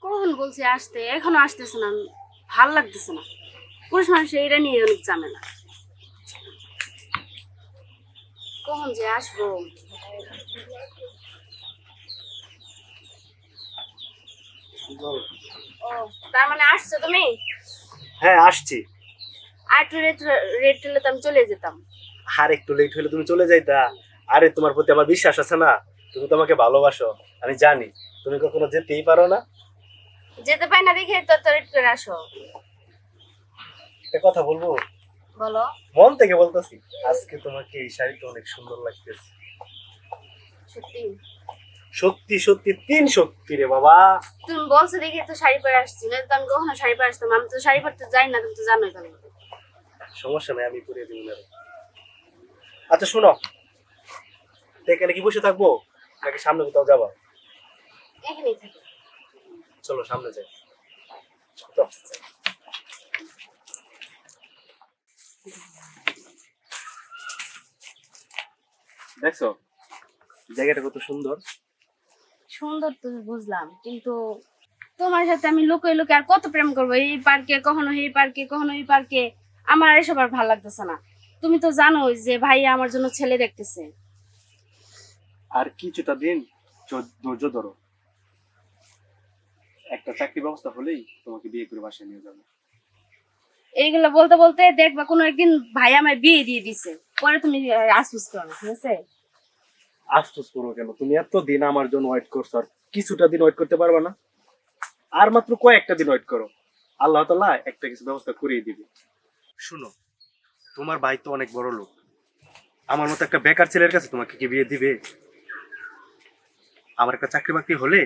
কখন বলছি আসতে, এখনো আসতেছে না। ভাল লাগতেছে না। পুরুষ মানুষ এটা নিয়ে অনেক ঝামেলা। কখন যে আসবো। ও, তার মানে আসছো তুমি? হ্যাঁ আসছি। আর একটু রেট হলে তো আমি চলে যেতাম। আর একটু লেট হলে তুমি চলে যাইতা। আরে তোমার প্রতি আমার বিশ্বাস আছে না, তুমি তো আমাকে ভালোবাসো, আমি জানি। তুমি কখনো যেতেই পারো না। যেতে পাই না দেখে তো রেট করে আসো। একটা কথা বলবো, বলো। মন থেকে বলতেছি, আজকে তোমাকে এই শাড়িটা অনেক সুন্দর লাগতেছে। সত্যি? সত্যি সত্যি, তিন সত্যি রে বাবা। তুমি বলছো দেখে তো শাড়ি পরে আসছি, না তো আমি কখনো শাড়ি পরে আসতাম? আমি তো শাড়ি পরতে যাই না, তুমি তো জানোই ভালো। সমস্যা নাই, আমি পরিয়ে দিব না। আচ্ছা শোনো, তো এখানে কি বসে থাকবো নাকি সামনে কোথাও যাবা? এখানেই থাকি। চলো সামনে যাই। তো, দেখছো জায়গাটা কত সুন্দর। সুন্দর তো বুঝলাম, কিন্তু তোমার সাথে আমি লুকিয়ে লুকিয়ে আর কত প্রেম করবো? এই পার্কে কখনো, এই পার্কে কখনো, এই পার্কে। আমার আর এসব আর ভালো লাগতেছে না। তুমি তো জানোই যে ভাইয়া আমার জন্য ছেলে দেখতেছে। আর কিছুটা দিন ধৈর্য ধরো, একটা চাকরি ব্যবস্থা হলেই তোমাকে বিয়ে করে বাসায় নিয়ে যাবো। এইগুলো বলতে বলতে দেখবা কোনো একদিন ভাই আমার বিয়ে দিয়ে দিছে, পরে তুমি আফসোস করো না, ঠিক আছে? আফসোস করো কেন? তুমি এত দিন আমার জন্য ওয়েট করছো, আর কিছুটা দিন ওয়েট করতে পারবা না? আর মাত্র কয়েকটা দিন ওয়েট করো, আল্লাহ তাআলা একটা কিছু ব্যবস্থা করিয়ে দিবে। শুনো, তোমার ভাই তো অনেক বড় লোক, আমার মতো একটা বেকার ছেলের কাছে তোমাকে কি বিয়ে দিবে? আমার একটা চাকরি বাকরি হলে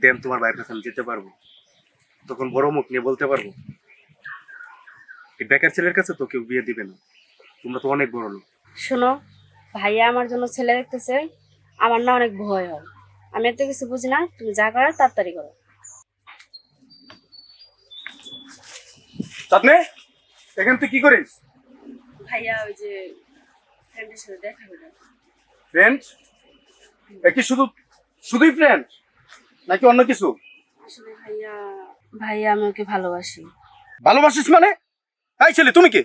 দেন তোমার ভাইয়ের কাছে আমি যেতে পারবো, তখন বড় মুখ নিয়ে বলতে পারবো। এই বেকার ছেলের কাছে তো কেউ বিয়ে দিবে না, তোমরা তো অনেক বড় লোক। শোনো, ভাইয়া আমার জন্য ছেলে দেখতেছে, আমার না অনেক ভয় হয়। আমি এত কিছু বুঝি না, তুমি যা করার তাড়াতাড়ি করো। চাঁদনি, এখান তুই কি করিস? ভাইয়া ওই যে ফ্রেন্ডের সাথে দেখা হলো। ফ্রেন্ড? কি শুধু শুধুই ফ্রেন্ড নাকি অন্য কিছু? আসলে ভাইয়া, ভাইয়া আমি ওকে ভালোবাসি। ভালোবাসিস মানে? এই ছেলে তুমি কে?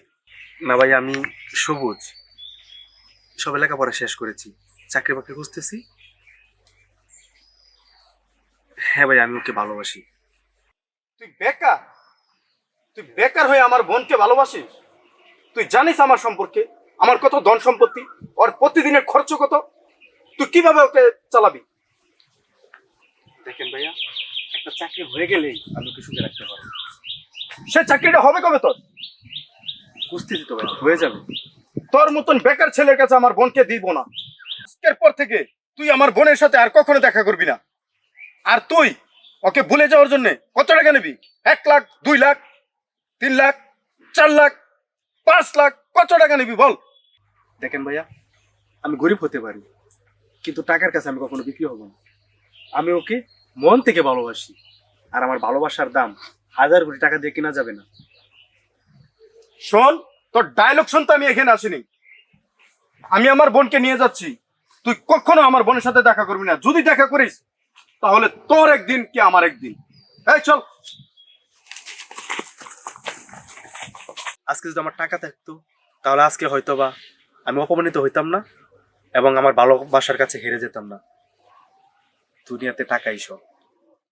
না ভাই, আমি সবুজ, সব লেখাপড়া শেষ করেছি, চাকরি বাকরি খুঁজতেছি। হ্যাঁ ভাই, আমি ওকে ভালোবাসি। তুই বেকার? তুই বেকার হয়ে আমার বোনকে ভালোবাসিস? তুই জানিস আমার সম্পর্কে, আমার কত ধন সম্পত্তি, ওর প্রতিদিনের খরচ কত? তুই কিভাবে ওকে চালাবি? দেখেন ভাইয়া, একটা চাকরি হয়ে গেলেই আমি ওকে সুখে রাখতে পারবো। সে চাকরিটা হবে কবে তোর? খুঁজতেছি তো ভাই, হয়ে যাবে। তোর মতন বেকার ছেলের কাছে আমার বোনকে দিব না। আজকের পর থেকে তুই আমার বোনের সাথে আর কখনো দেখা করবি না। আর তুই ওকে ভুলে যাওয়ার জন্য কত টাকা নিবি? 1 লাখ, 2 লাখ, 3 লাখ, 4 লাখ, 5 লাখ, কত টাকা নিবি বল? দেখেন ভাইয়া, আমি গরিব হতে পারি, কিন্তু টাকার কাছে আমি কখনো বিক্রি হব না। আমি ওকে মন থেকে ভালোবাসি, আর আমার ভালোবাসার দাম 1000 কোটি টাকা দিয়ে কেনা যাবে না। শোন, তোর ডায়লগ শুনতে আমি এখানে আসিনি। আমি আমার বোনকে নিয়ে যাচ্ছি, তুই কখনো আমার বোনের সাথে দেখা করবি না। যদি দেখা করিস তাহলে তোর একদিন কি আমার একদিন। এই চল। আজকে যদি আমার টাকা থাকতো, তাহলে আজকে হয়তো বা আমি অপমানিত হইতাম না এবং আমার ভালোবাসার কাছে হেরে যেতাম না। দুনিয়াতে টাকাই সব।